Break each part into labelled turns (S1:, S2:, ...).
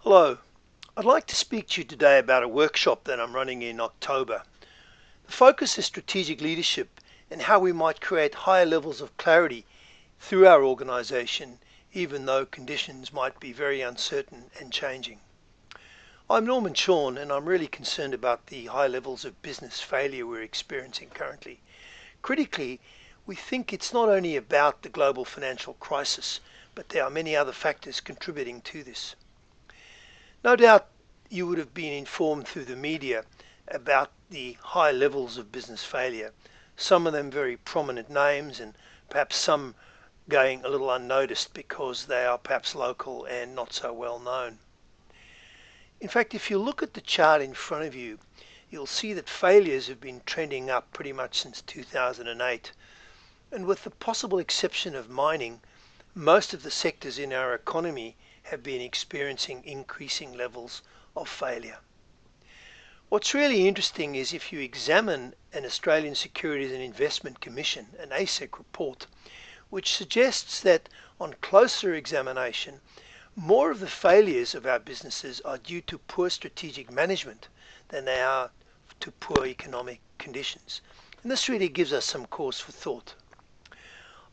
S1: Hello, I'd like to speak to you today about a workshop that I'm running in October. The focus is strategic leadership and how we might create higher levels of clarity through our organization, even though conditions might be very uncertain and changing. I'm Norman Shawn, and I'm really concerned about the high levels of business failure we're experiencing currently. Critically, we think it's not only about the global financial crisis, but there are many other factors contributing to this. No doubt you would have been informed through the media about the high levels of business failure, some of them very prominent names and perhaps some going a little unnoticed because they are perhaps local and not so well known. In fact, if you look at the chart in front of you, you'll see that failures have been trending up pretty much since 2008, and with the possible exception of mining, most of the sectors in our economy have been experiencing increasing levels of failure. What's really interesting is if you examine an Australian Securities and Investment Commission, an ASIC report, which suggests that on closer examination, more of the failures of our businesses are due to poor strategic management than they are to poor economic conditions. And this really gives us some cause for thought.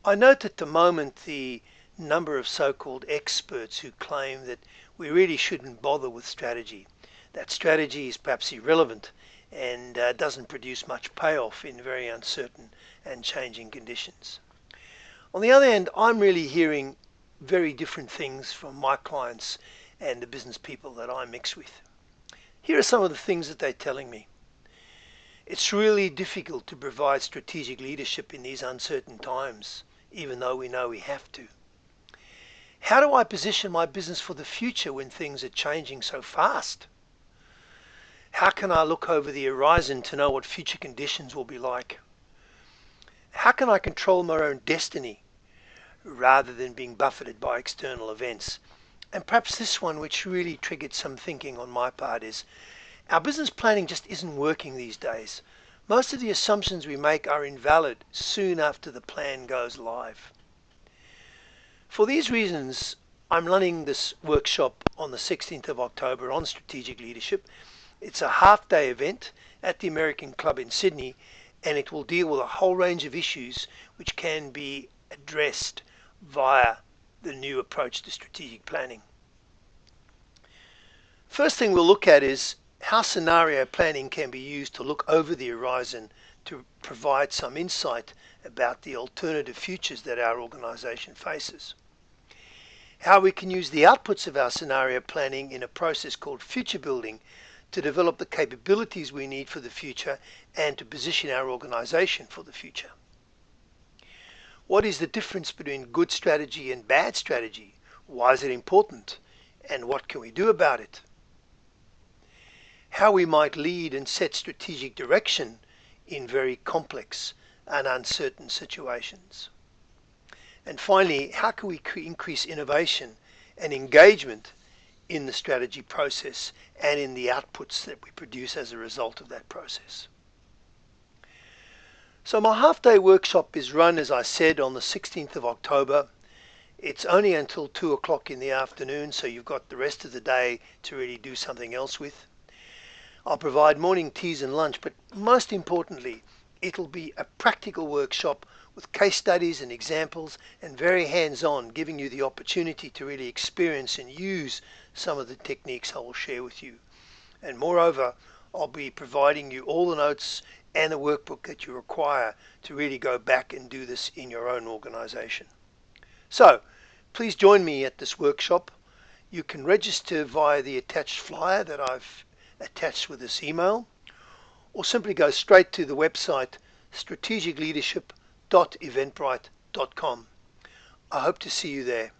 S1: I note at the moment the number of so-called experts who claim that we really shouldn't bother with strategy. That strategy is perhaps irrelevant and doesn't produce much payoff in very uncertain and changing conditions. On the other hand, I'm really hearing very different things from my clients and the business people that I mix with. Here are some of the things that they're telling me. It's really difficult to provide strategic leadership in these uncertain times, even though we know we have to. How do I position my business for the future when things are changing so fast? How can I look over the horizon to know what future conditions will be like? How can I control my own destiny rather than being buffeted by external events? And perhaps this one, which really triggered some thinking on my part, is our business planning just isn't working these days. Most of the assumptions we make are invalid soon after the plan goes live. For these reasons, I'm running this workshop on the 16th of October on strategic leadership. It's a half-day event at the American Club in Sydney, and it will deal with a whole range of issues which can be addressed via the new approach to strategic planning. First thing we'll look at is how scenario planning can be used to look over the horizon to provide some insight about the alternative futures that our organization faces. How we can use the outputs of our scenario planning in a process called future building to develop the capabilities we need for the future and to position our organization for the future. What is the difference between good strategy and bad strategy? Why is it important? And what can we do about it? How we might lead and set strategic direction in very complex and uncertain situations. And finally, how can we increase innovation and engagement in the strategy process and in the outputs that we produce as a result of that process? So my half-day workshop is run, as I said, on the 16th of October. It's only until 2 o'clock in the afternoon, so you've got the rest of the day to really do something else with. I'll provide morning teas and lunch, but most importantly, it'll be a practical workshop with case studies and examples and very hands-on, giving you the opportunity to really experience and use some of the techniques I will share with you. And moreover, I'll be providing you all the notes and the workbook that you require to really go back and do this in your own organization. So, please join me at this workshop. You can register via the attached flyer that I've attached with this email, or simply go straight to the website strategicleadership.eventbrite.com. I hope to see you there.